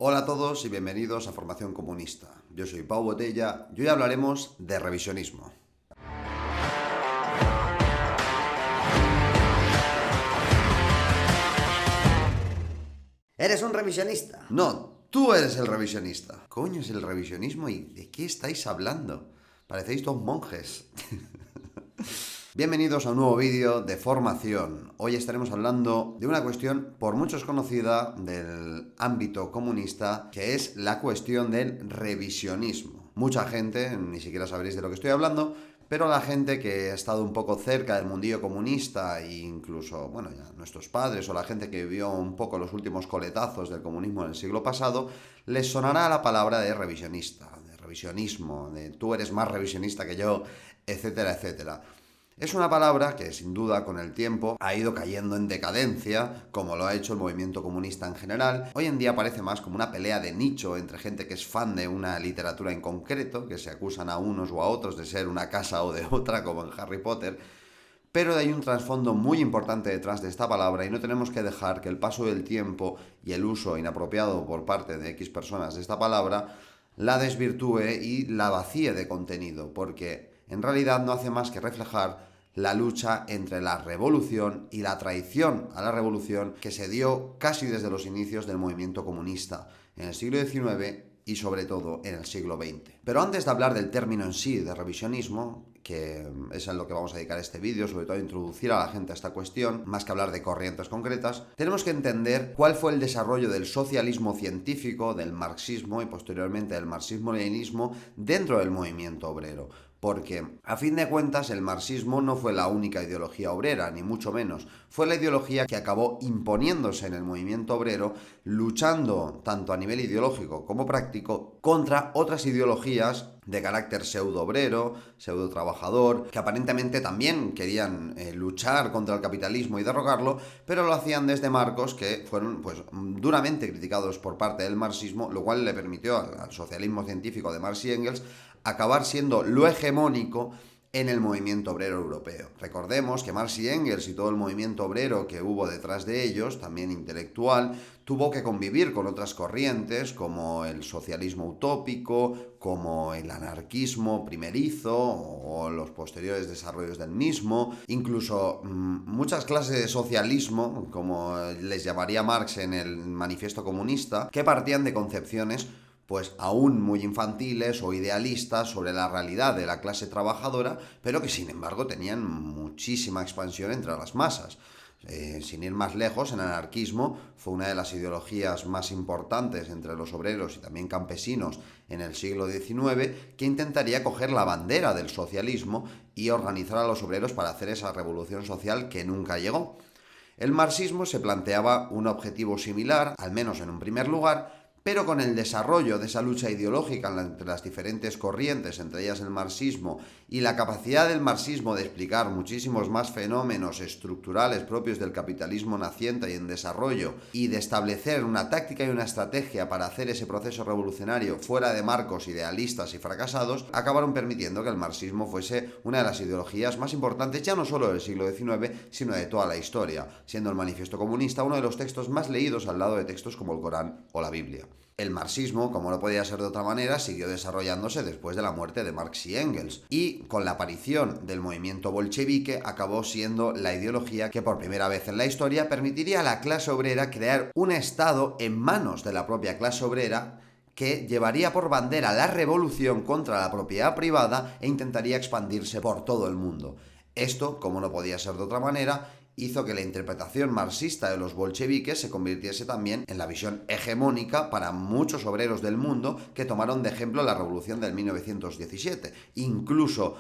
Hola a todos y bienvenidos a Formación Comunista. Yo soy Pau Botella y hoy hablaremos de revisionismo. ¿Eres un revisionista? No, tú eres el revisionista. Coño, es el revisionismo y ¿de qué estáis hablando? Parecéis dos monjes. Bienvenidos a un nuevo vídeo de formación. Hoy estaremos hablando de una cuestión por muchos conocida del ámbito comunista, que es la cuestión del revisionismo. Mucha gente, ni siquiera sabréis de lo que estoy hablando, pero la gente que ha estado un poco cerca del mundillo comunista e incluso, bueno, ya nuestros padres o la gente que vivió un poco los últimos coletazos del comunismo en el siglo pasado, les sonará la palabra de revisionista, de revisionismo, de tú eres más revisionista que yo, etcétera, etcétera. Es una palabra que, sin duda, con el tiempo ha ido cayendo en decadencia, como lo ha hecho el movimiento comunista en general. Hoy en día parece más como una pelea de nicho entre gente que es fan de una literatura en concreto, que se acusan a unos o a otros de ser una casa o de otra, como en Harry Potter. Pero hay un trasfondo muy importante detrás de esta palabra y no tenemos que dejar que el paso del tiempo y el uso inapropiado por parte de X personas de esta palabra la desvirtúe y la vacíe de contenido, porque en realidad no hace más que reflejar la lucha entre la revolución y la traición a la revolución que se dio casi desde los inicios del movimiento comunista en el siglo XIX y sobre todo en el siglo XX. Pero antes de hablar del término en sí de revisionismo, que es en lo que vamos a dedicar este vídeo, sobre todo a introducir a la gente a esta cuestión, más que hablar de corrientes concretas, tenemos que entender cuál fue el desarrollo del socialismo científico, del marxismo y posteriormente del marxismo-leninismo dentro del movimiento obrero. Porque, a fin de cuentas, el marxismo no fue la única ideología obrera, ni mucho menos. Fue la ideología que acabó imponiéndose en el movimiento obrero, luchando tanto a nivel ideológico como práctico contra otras ideologías de carácter pseudo-obrero, pseudo-trabajador, que aparentemente también querían luchar contra el capitalismo y derrocarlo, pero lo hacían desde marcos que fueron duramente criticados por parte del marxismo, lo cual le permitió al socialismo científico de Marx y Engels acabar siendo lo hegemónico en el movimiento obrero europeo. Recordemos que Marx y Engels y todo el movimiento obrero que hubo detrás de ellos, también intelectual, tuvo que convivir con otras corrientes como el socialismo utópico, como el anarquismo primerizo o los posteriores desarrollos del mismo, incluso muchas clases de socialismo, como les llamaría Marx en el Manifiesto Comunista, que partían de concepciones pues aún muy infantiles o idealistas sobre la realidad de la clase trabajadora, pero que sin embargo tenían muchísima expansión entre las masas. Sin ir más lejos, el anarquismo fue una de las ideologías más importantes entre los obreros y también campesinos en el siglo XIX, que intentaría coger la bandera del socialismo y organizar a los obreros para hacer esa revolución social que nunca llegó. El marxismo se planteaba un objetivo similar, al menos en un primer lugar, pero con el desarrollo de esa lucha ideológica entre las diferentes corrientes, entre ellas el marxismo, y la capacidad del marxismo de explicar muchísimos más fenómenos estructurales propios del capitalismo naciente y en desarrollo, y de establecer una táctica y una estrategia para hacer ese proceso revolucionario fuera de marcos idealistas y fracasados, acabaron permitiendo que el marxismo fuese una de las ideologías más importantes ya no solo del siglo XIX, sino de toda la historia, siendo el Manifiesto Comunista uno de los textos más leídos al lado de textos como el Corán o la Biblia. El marxismo, como no podía ser de otra manera, siguió desarrollándose después de la muerte de Marx y Engels, y con la aparición del movimiento bolchevique acabó siendo la ideología que por primera vez en la historia permitiría a la clase obrera crear un Estado en manos de la propia clase obrera que llevaría por bandera la revolución contra la propiedad privada e intentaría expandirse por todo el mundo. Esto, como no podía ser de otra manera, hizo que la interpretación marxista de los bolcheviques se convirtiese también en la visión hegemónica para muchos obreros del mundo que tomaron de ejemplo la revolución del 1917. Incluso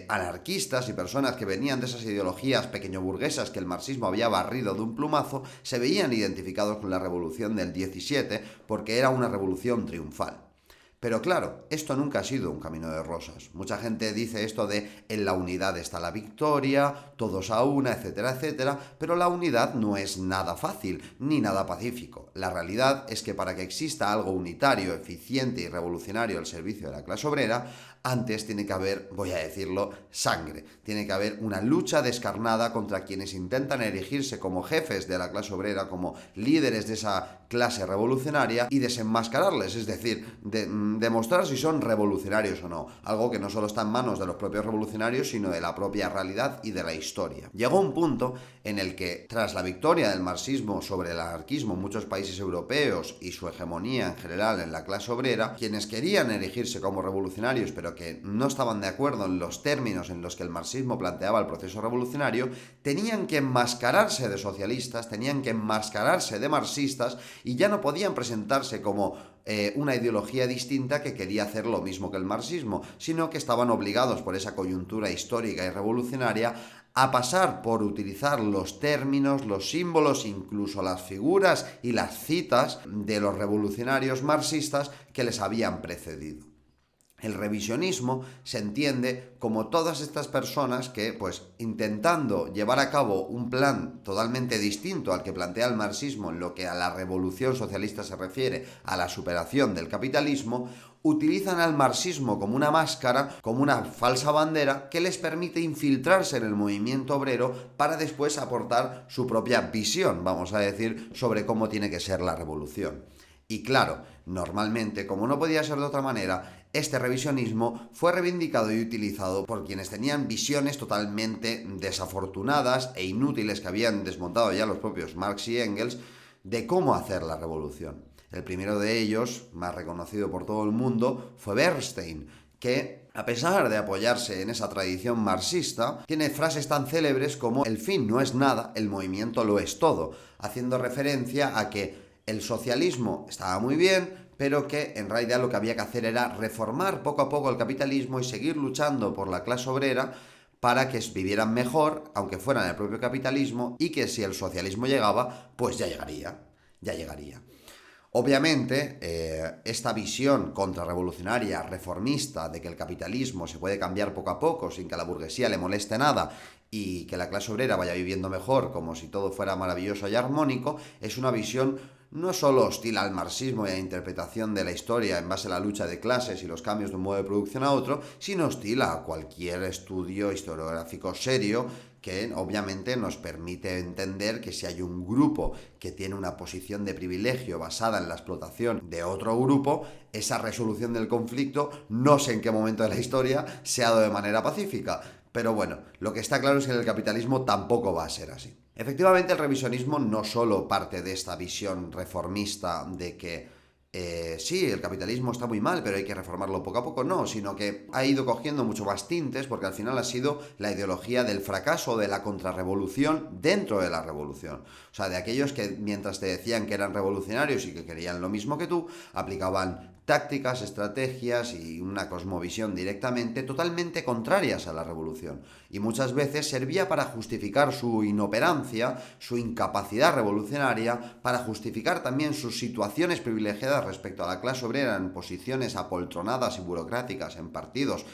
anarquistas y personas que venían de esas ideologías pequeñoburguesas que el marxismo había barrido de un plumazo se veían identificados con la revolución del 17 porque era una revolución triunfal. Pero claro, esto nunca ha sido un camino de rosas. Mucha gente dice esto de en la unidad está la victoria, todos a una, etcétera, etcétera, pero la unidad no es nada fácil ni nada pacífico. La realidad es que para que exista algo unitario, eficiente y revolucionario al servicio de la clase obrera, antes tiene que haber, voy a decirlo, sangre. Tiene que haber una lucha descarnada contra quienes intentan erigirse como jefes de la clase obrera, como líderes de esa clase revolucionaria y desenmascararles, es decir, demostrar si son revolucionarios o no, algo que no solo está en manos de los propios revolucionarios, sino de la propia realidad y de la historia. Llegó un punto en el que, tras la victoria del marxismo sobre el anarquismo en muchos países europeos y su hegemonía en general en la clase obrera, quienes querían erigirse como revolucionarios pero que no estaban de acuerdo en los términos en los que el marxismo planteaba el proceso revolucionario, tenían que enmascararse de socialistas, tenían que enmascararse de marxistas y ya no podían presentarse como una ideología distinta que quería hacer lo mismo que el marxismo, sino que estaban obligados por esa coyuntura histórica y revolucionaria a pasar por utilizar los términos, los símbolos, incluso las figuras y las citas de los revolucionarios marxistas que les habían precedido. El revisionismo se entiende como todas estas personas que, pues, intentando llevar a cabo un plan totalmente distinto al que plantea el marxismo en lo que a la revolución socialista se refiere, a la superación del capitalismo, utilizan al marxismo como una máscara, como una falsa bandera que les permite infiltrarse en el movimiento obrero para después aportar su propia visión, vamos a decir, sobre cómo tiene que ser la revolución. Y claro, normalmente, como no podía ser de otra manera, este revisionismo fue reivindicado y utilizado por quienes tenían visiones totalmente desafortunadas e inútiles que habían desmontado ya los propios Marx y Engels de cómo hacer la revolución. El primero de ellos, más reconocido por todo el mundo, fue Bernstein, que, a pesar de apoyarse en esa tradición marxista, tiene frases tan célebres como "el fin no es nada, el movimiento lo es todo", haciendo referencia a que el socialismo estaba muy bien, pero que en realidad lo que había que hacer era reformar poco a poco el capitalismo y seguir luchando por la clase obrera para que vivieran mejor, aunque fuera en el propio capitalismo, y que si el socialismo llegaba, pues ya llegaría. Obviamente, esta visión contrarrevolucionaria, reformista, de que el capitalismo se puede cambiar poco a poco sin que a la burguesía le moleste nada y que la clase obrera vaya viviendo mejor como si todo fuera maravilloso y armónico, es una visión no solo hostil al marxismo y a la interpretación de la historia en base a la lucha de clases y los cambios de un modo de producción a otro, sino hostil a cualquier estudio historiográfico serio que obviamente nos permite entender que si hay un grupo que tiene una posición de privilegio basada en la explotación de otro grupo, esa resolución del conflicto, no sé en qué momento de la historia, se ha dado de manera pacífica. Pero bueno, lo que está claro es que en el capitalismo tampoco va a ser así. Efectivamente, el revisionismo no solo parte de esta visión reformista de que sí, el capitalismo está muy mal, pero hay que reformarlo poco a poco, no, sino que ha ido cogiendo mucho más tintes porque al final ha sido la ideología del fracaso, de la contrarrevolución dentro de la revolución. O sea, de aquellos que mientras te decían que eran revolucionarios y que querían lo mismo que tú, aplicaban tácticas, estrategias y una cosmovisión directamente totalmente contrarias a la revolución. Y muchas veces servía para justificar su inoperancia, su incapacidad revolucionaria, para justificar también sus situaciones privilegiadas respecto a la clase obrera en posiciones apoltronadas y burocráticas en partidos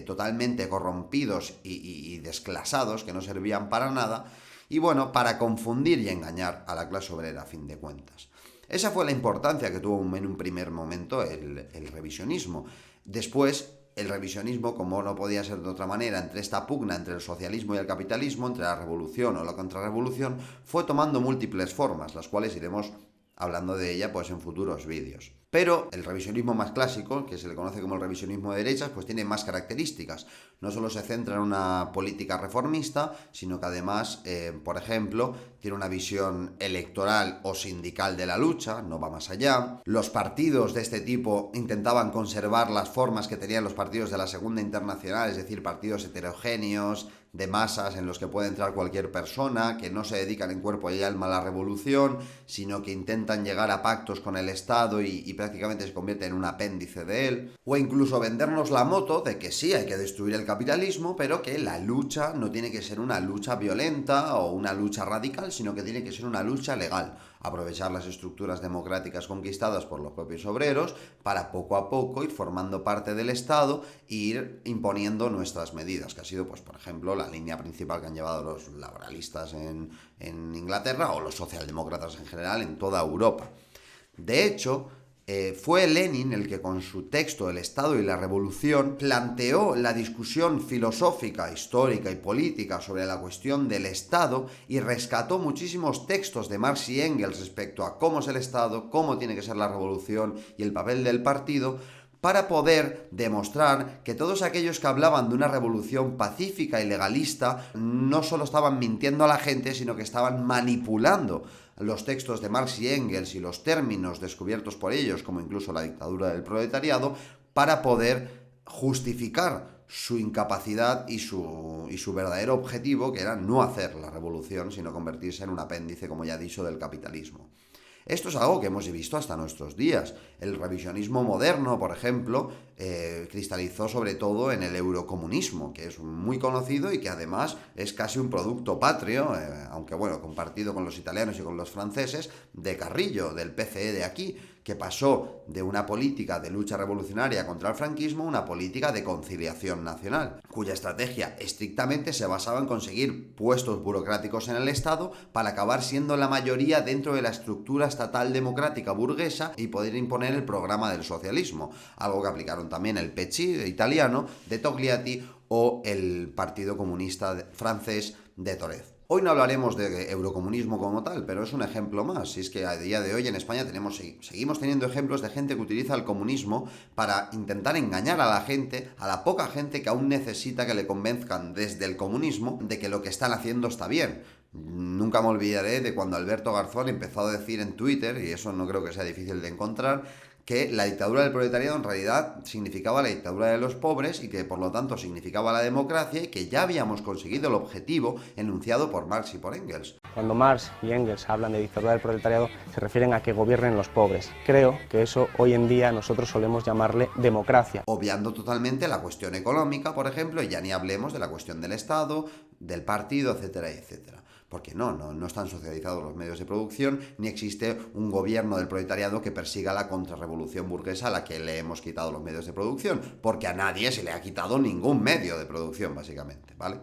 totalmente corrompidos y desclasados que no servían para nada. Y bueno, para confundir y engañar a la clase obrera a fin de cuentas. Esa fue la importancia que tuvo en un primer momento el revisionismo. Después, el revisionismo, como no podía ser de otra manera, entre esta pugna entre el socialismo y el capitalismo, entre la revolución o la contrarrevolución, fue tomando múltiples formas, las cuales iremos hablando de ella pues en futuros vídeos. Pero el revisionismo más clásico, que se le conoce como el revisionismo de derechas, pues tiene más características. No solo se centra en una política reformista, sino que además, por ejemplo, tiene una visión electoral o sindical de la lucha, no va más allá. Los partidos de este tipo intentaban conservar las formas que tenían los partidos de la Segunda Internacional, es decir, partidos heterogéneos, de masas en los que puede entrar cualquier persona, que no se dedican en cuerpo y alma a la revolución, sino que intentan llegar a pactos con el Estado y prácticamente se convierte en un apéndice de él, o incluso vendernos la moto de que sí hay que destruir el capitalismo, pero que la lucha no tiene que ser una lucha violenta o una lucha radical, sino que tiene que ser una lucha legal, aprovechar las estructuras democráticas conquistadas por los propios obreros para poco a poco ir formando parte del Estado e ir imponiendo nuestras medidas, que ha sido, pues, por ejemplo, la línea principal que han llevado los laboralistas en Inglaterra o los socialdemócratas en general en toda Europa. De hecho, Fue Lenin el que con su texto El Estado y la Revolución planteó la discusión filosófica, histórica y política sobre la cuestión del Estado y rescató muchísimos textos de Marx y Engels respecto a cómo es el Estado, cómo tiene que ser la revolución y el papel del partido, para poder demostrar que todos aquellos que hablaban de una revolución pacífica y legalista no solo estaban mintiendo a la gente, sino que estaban manipulando los textos de Marx y Engels y los términos descubiertos por ellos, como incluso la dictadura del proletariado, para poder justificar su incapacidad y su verdadero objetivo, que era no hacer la revolución, sino convertirse en un apéndice, como ya he dicho, del capitalismo. Esto es algo que hemos visto hasta nuestros días. El revisionismo moderno, por ejemplo, cristalizó sobre todo en el eurocomunismo, que es muy conocido y que además es casi un producto patrio, aunque bueno, compartido con los italianos y con los franceses, de Carrillo, del PCE de aquí, que pasó de una política de lucha revolucionaria contra el franquismo a una política de conciliación nacional, cuya estrategia estrictamente se basaba en conseguir puestos burocráticos en el Estado para acabar siendo la mayoría dentro de la estructura estatal democrática burguesa y poder imponer el programa del socialismo, algo que aplicaron también el PC italiano de Togliatti o el Partido Comunista francés de Thorez. Hoy no hablaremos de eurocomunismo como tal, pero es un ejemplo más. Si es que a día de hoy en España seguimos teniendo ejemplos de gente que utiliza el comunismo para intentar engañar a la gente, a la poca gente que aún necesita que le convenzcan desde el comunismo de que lo que están haciendo está bien. Nunca me olvidaré de cuando Alberto Garzón empezó a decir en Twitter, y eso no creo que sea difícil de encontrar, que la dictadura del proletariado en realidad significaba la dictadura de los pobres y que por lo tanto significaba la democracia y que ya habíamos conseguido el objetivo enunciado por Marx y por Engels. Cuando Marx y Engels hablan de dictadura del proletariado se refieren a que gobiernen los pobres. Creo que eso hoy en día nosotros solemos llamarle democracia. Obviando totalmente la cuestión económica, por ejemplo, y ya ni hablemos de la cuestión del Estado, del partido, etcétera, etcétera. Porque no están socializados los medios de producción, ni existe un gobierno del proletariado que persiga la contrarrevolución burguesa a la que le hemos quitado los medios de producción, porque a nadie se le ha quitado ningún medio de producción, básicamente, ¿vale?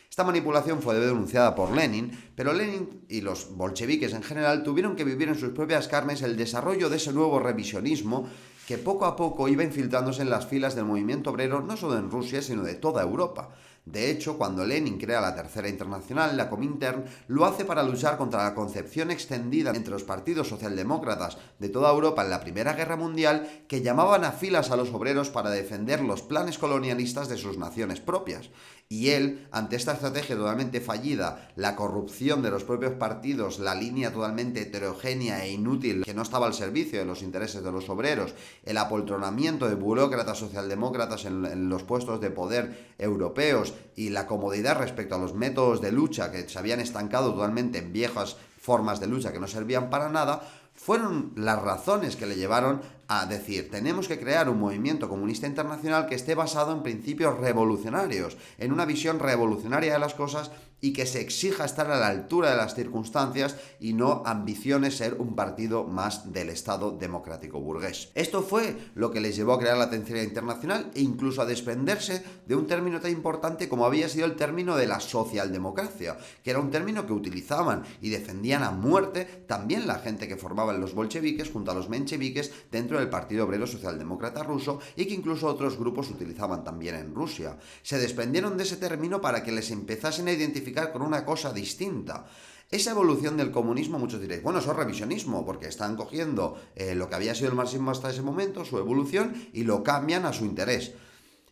Esta manipulación fue denunciada por Lenin, pero Lenin y los bolcheviques en general tuvieron que vivir en sus propias carnes el desarrollo de ese nuevo revisionismo que poco a poco iba infiltrándose en las filas del movimiento obrero, no solo en Rusia, sino de toda Europa. De hecho, cuando Lenin crea la Tercera Internacional, la Comintern, lo hace para luchar contra la concepción extendida entre los partidos socialdemócratas de toda Europa en la Primera Guerra Mundial, que llamaban a filas a los obreros para defender los planes colonialistas de sus naciones propias. Y él, ante esta estrategia totalmente fallida, la corrupción de los propios partidos, la línea totalmente heterogénea e inútil que no estaba al servicio de los intereses de los obreros, el apoltronamiento de burócratas socialdemócratas en los puestos de poder europeos y la comodidad respecto a los métodos de lucha que se habían estancado totalmente en viejas formas de lucha que no servían para nada, fueron las razones que le llevaron a decir, tenemos que crear un movimiento comunista internacional que esté basado en principios revolucionarios, en una visión revolucionaria de las cosas y que se exija estar a la altura de las circunstancias y no ambiciones ser un partido más del Estado democrático burgués. Esto fue lo que les llevó a crear la Tercera Internacional e incluso a desprenderse de un término tan importante como había sido el término de la socialdemocracia, que era un término que utilizaban y defendían a muerte también la gente que formaban los bolcheviques junto a los mencheviques dentro del Partido Obrero Socialdemócrata Ruso y que incluso otros grupos utilizaban también en Rusia. Se desprendieron de ese término para que les empezasen a identificar con una cosa distinta. Esa evolución del comunismo, muchos diréis, bueno, eso es revisionismo, porque están cogiendo lo que había sido el marxismo hasta ese momento, su evolución, y lo cambian a su interés.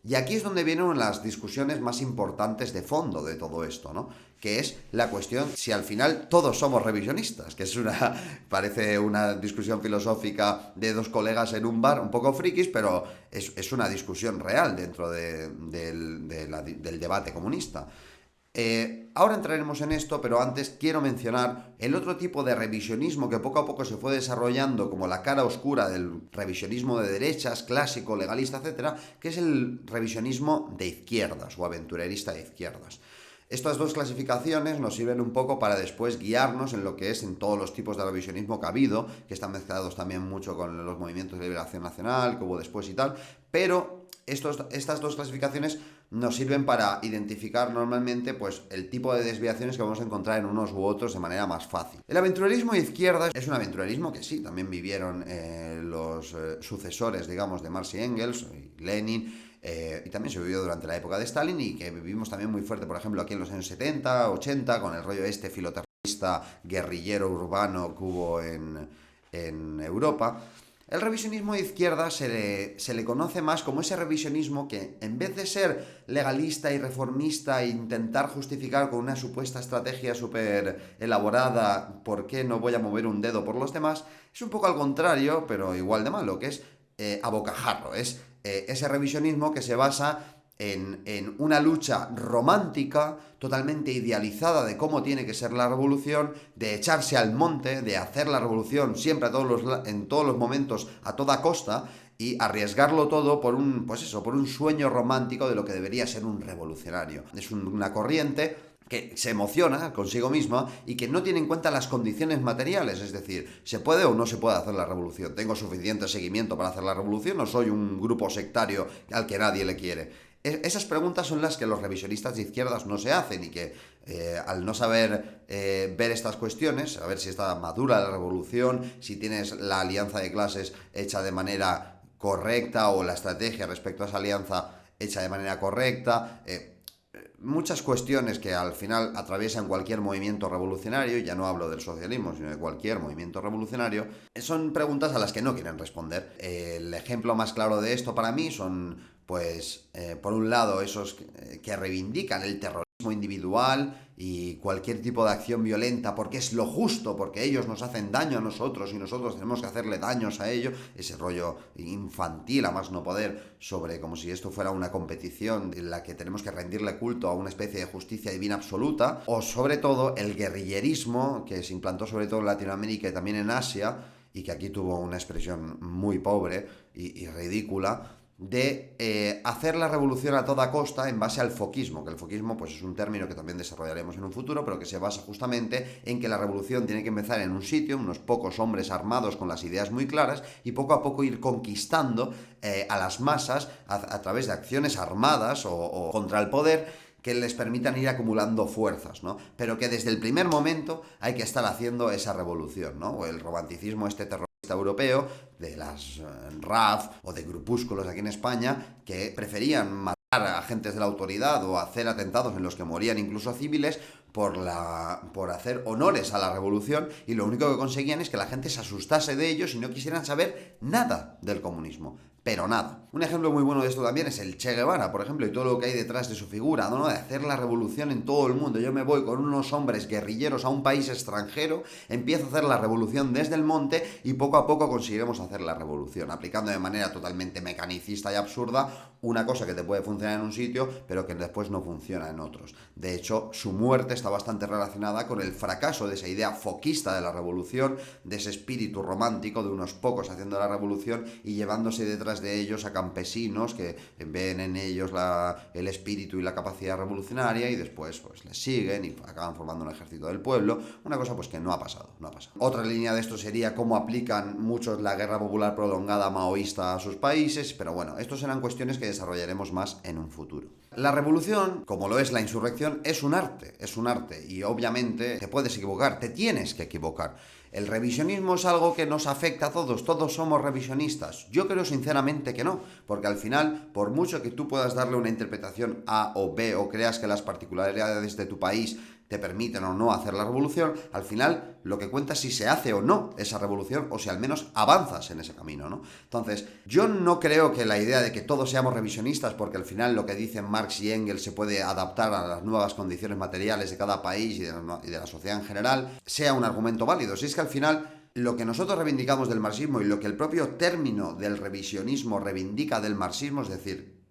Y aquí es donde vienen las discusiones más importantes de fondo de todo esto, ¿no? Que es la cuestión si al final todos somos revisionistas, que parece una discusión filosófica de dos colegas en un bar, un poco frikis, pero es una discusión real dentro del debate comunista. Ahora entraremos en esto, pero antes quiero mencionar el otro tipo de revisionismo que poco a poco se fue desarrollando como la cara oscura del revisionismo de derechas, clásico, legalista, etcétera, que es el revisionismo de izquierdas o aventurerista de izquierdas. Estas dos clasificaciones nos sirven un poco para después guiarnos en lo que es en todos los tipos de revisionismo que ha habido, que están mezclados también mucho con los movimientos de liberación nacional que hubo después y tal, pero Estas dos clasificaciones nos sirven para identificar normalmente pues, el tipo de desviaciones que vamos a encontrar en unos u otros de manera más fácil. El aventurerismo de izquierdas es un aventurerismo que sí, también vivieron los sucesores, digamos, de Marx y Engels y Lenin, y también se vivió durante la época de Stalin y que vivimos también muy fuerte, por ejemplo, aquí en los años 70, 80, con el rollo filoterrorista, guerrillero urbano que hubo en Europa. El revisionismo de izquierda se le conoce más como ese revisionismo que, en vez de ser legalista y reformista e intentar justificar con una supuesta estrategia súper elaborada por qué no voy a mover un dedo por los demás, es un poco al contrario, pero igual de malo, que es a bocajarro. Es ese revisionismo que se basa en una lucha romántica, totalmente idealizada de cómo tiene que ser la revolución, de echarse al monte, de hacer la revolución siempre en todos los momentos, a toda costa, y arriesgarlo todo por por un sueño romántico de lo que debería ser un revolucionario. Es una corriente que se emociona consigo misma y que no tiene en cuenta las condiciones materiales, es decir, ¿se puede o no se puede hacer la revolución? ¿Tengo suficiente seguimiento para hacer la revolución o soy un grupo sectario al que nadie le quiere? Esas preguntas son las que los revisionistas de izquierdas no se hacen y que al no saber ver estas cuestiones, a ver si está madura la revolución, si tienes la alianza de clases hecha de manera correcta o la estrategia respecto a esa alianza hecha de manera correcta, muchas cuestiones que al final atraviesan cualquier movimiento revolucionario, ya no hablo del socialismo, sino de cualquier movimiento revolucionario, son preguntas a las que no quieren responder. El ejemplo más claro de esto para mí son, pues, por un lado, esos que reivindican el terrorismo individual y cualquier tipo de acción violenta porque es lo justo, porque ellos nos hacen daño a nosotros y nosotros tenemos que hacerle daños a ellos, ese rollo infantil a más no poder, sobre como si esto fuera una competición en la que tenemos que rendirle culto a una especie de justicia divina absoluta, o sobre todo el guerrillerismo que se implantó sobre todo en Latinoamérica y también en Asia y que aquí tuvo una expresión muy pobre y ridícula, de hacer la revolución a toda costa en base al foquismo, que el foquismo pues, es un término que también desarrollaremos en un futuro, pero que se basa justamente en que la revolución tiene que empezar en un sitio, unos pocos hombres armados con las ideas muy claras, y poco a poco ir conquistando a las masas a través de acciones armadas o contra el poder, que les permitan ir acumulando fuerzas, ¿no? Pero que desde el primer momento hay que estar haciendo esa revolución, ¿no? O el romanticismo terrorista europeo, de las RAF o de grupúsculos aquí en España, que preferían matar a agentes de la autoridad o hacer atentados en los que morían incluso civiles por hacer honores a la revolución, y lo único que conseguían es que la gente se asustase de ellos y no quisieran saber nada del comunismo. Pero nada. Un ejemplo muy bueno de esto también es el Che Guevara, por ejemplo, y todo lo que hay detrás de su figura, ¿no? De hacer la revolución en todo el mundo. Yo me voy con unos hombres guerrilleros a un país extranjero, empiezo a hacer la revolución desde el monte y poco a poco conseguiremos hacer la revolución, aplicando de manera totalmente mecanicista y absurda una cosa que te puede funcionar en un sitio, pero que después no funciona en otros. De hecho, su muerte está bastante relacionada con el fracaso de esa idea foquista de la revolución, de ese espíritu romántico de unos pocos haciendo la revolución y llevándose detrás de ellos a campesinos que ven en ellos el espíritu y la capacidad revolucionaria y después pues les siguen y acaban formando un ejército del pueblo, una cosa pues que no ha pasado. Otra línea de esto sería cómo aplican muchos la guerra popular prolongada maoísta a sus países, pero bueno, estos serán cuestiones que desarrollaremos más en un futuro. La revolución, como lo es la insurrección, es un arte y obviamente te puedes equivocar, te tienes que equivocar. ¿El revisionismo es algo que nos afecta a todos? ¿Todos somos revisionistas? Yo creo sinceramente que no, porque al final, por mucho que tú puedas darle una interpretación A o B o creas que las particularidades de tu país te permiten o no hacer la revolución, al final lo que cuenta es si se hace o no esa revolución o si al menos avanzas en ese camino, ¿no? Entonces, yo no creo que la idea de que todos seamos revisionistas, porque al final lo que dicen Marx y Engels se puede adaptar a las nuevas condiciones materiales de cada país y de la sociedad en general, sea un argumento válido. Si es que al final lo que nosotros reivindicamos del marxismo y lo que el propio término del revisionismo reivindica del marxismo, es decir,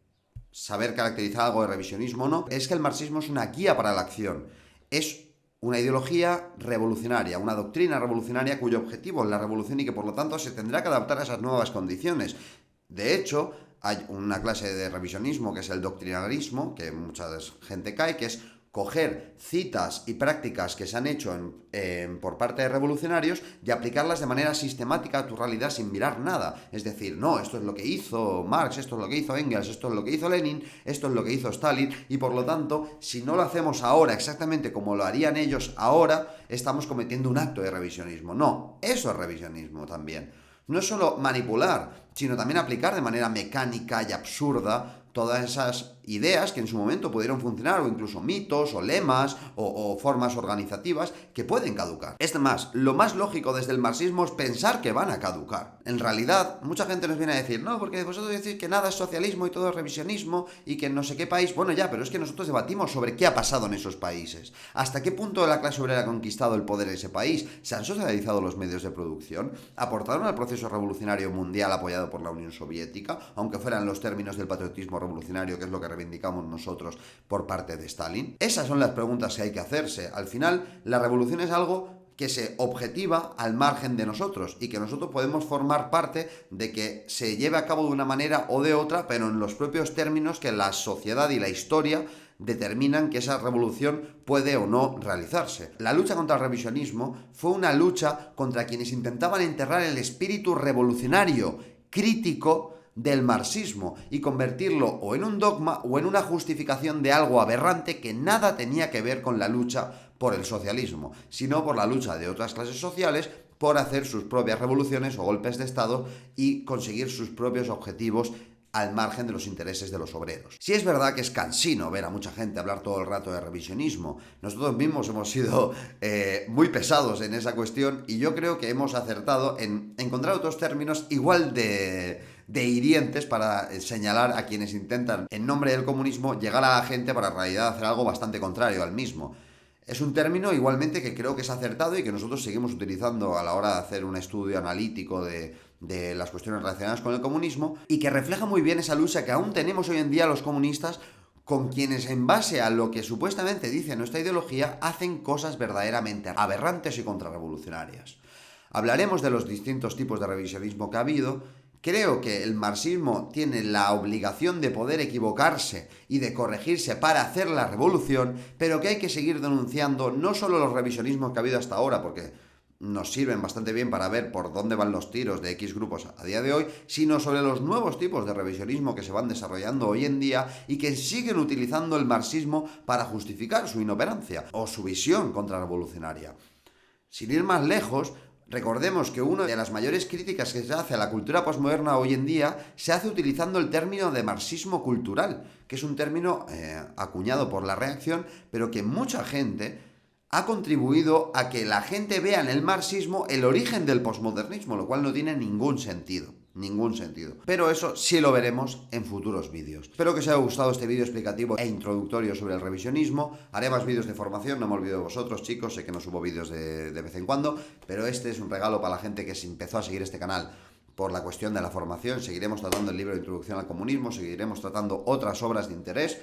saber caracterizar algo de revisionismo o no, es que el marxismo es una guía para la acción. Es una ideología revolucionaria, una doctrina revolucionaria cuyo objetivo es la revolución y que por lo tanto se tendrá que adaptar a esas nuevas condiciones. De hecho, hay una clase de revisionismo que es el doctrinarismo, que mucha gente cae, que es coger citas y prácticas que se han hecho por parte de revolucionarios y aplicarlas de manera sistemática a tu realidad sin mirar nada. Es decir, no, esto es lo que hizo Marx, esto es lo que hizo Engels, esto es lo que hizo Lenin, esto es lo que hizo Stalin, y por lo tanto, si no lo hacemos ahora exactamente como lo harían ellos ahora, estamos cometiendo un acto de revisionismo. No, eso es revisionismo también. No es solo manipular, sino también aplicar de manera mecánica y absurda todas esas ideas que en su momento pudieron funcionar, o incluso mitos, o lemas, o formas organizativas que pueden caducar. Es más, lo más lógico desde el marxismo es pensar que van a caducar. En realidad, mucha gente nos viene a decir, no, porque vosotros decís que nada es socialismo y todo es revisionismo, y que en no sé qué país, bueno ya, pero es que nosotros debatimos sobre qué ha pasado en esos países. ¿Hasta qué punto la clase obrera ha conquistado el poder en ese país? ¿Se han socializado los medios de producción? ¿Aportaron al proceso revolucionario mundial apoyado por la Unión Soviética, aunque fueran los términos del patriotismo revolucionario, que es lo que reivindicamos nosotros por parte de Stalin? Esas son las preguntas que hay que hacerse. Al final, la revolución es algo que se objetiva al margen de nosotros y que nosotros podemos formar parte de que se lleve a cabo de una manera o de otra, pero en los propios términos que la sociedad y la historia determinan que esa revolución puede o no realizarse. La lucha contra el revisionismo fue una lucha contra quienes intentaban enterrar el espíritu revolucionario, crítico del marxismo, y convertirlo o en un dogma o en una justificación de algo aberrante que nada tenía que ver con la lucha por el socialismo, sino por la lucha de otras clases sociales por hacer sus propias revoluciones o golpes de Estado y conseguir sus propios objetivos al margen de los intereses de los obreros. Sí es verdad que es cansino ver a mucha gente hablar todo el rato de revisionismo. Nosotros mismos hemos sido muy pesados en esa cuestión, y yo creo que hemos acertado en encontrar otros términos igual de hirientes para señalar a quienes intentan, en nombre del comunismo, llegar a la gente para en realidad hacer algo bastante contrario al mismo. Es un término igualmente que creo que es acertado y que nosotros seguimos utilizando a la hora de hacer un estudio analítico de las cuestiones relacionadas con el comunismo, y que refleja muy bien esa lucha que aún tenemos hoy en día los comunistas con quienes, en base a lo que supuestamente dice nuestra ideología, hacen cosas verdaderamente aberrantes y contrarrevolucionarias. Hablaremos de los distintos tipos de revisionismo que ha habido. Creo que el marxismo tiene la obligación de poder equivocarse y de corregirse para hacer la revolución, pero que hay que seguir denunciando no solo los revisionismos que ha habido hasta ahora, porque nos sirven bastante bien para ver por dónde van los tiros de X grupos a día de hoy, sino sobre los nuevos tipos de revisionismo que se van desarrollando hoy en día y que siguen utilizando el marxismo para justificar su inoperancia o su visión contrarrevolucionaria. Sin ir más lejos, recordemos que una de las mayores críticas que se hace a la cultura posmoderna hoy en día se hace utilizando el término de marxismo cultural, que es un término acuñado por la reacción, pero que mucha gente ha contribuido a que la gente vea en el marxismo el origen del posmodernismo, lo cual no tiene ningún sentido. Ningún sentido. Pero eso sí lo veremos en futuros vídeos. Espero que os haya gustado este vídeo explicativo e introductorio sobre el revisionismo. Haré más vídeos de formación, no me olvido de vosotros, chicos. Sé que no subo vídeos de vez en cuando, pero este es un regalo para la gente que se empezó a seguir este canal por la cuestión de la formación. Seguiremos tratando el libro de Introducción al Comunismo, seguiremos tratando otras obras de interés,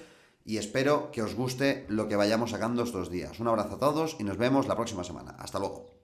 y espero que os guste lo que vayamos sacando estos días. Un abrazo a todos y nos vemos la próxima semana. Hasta luego.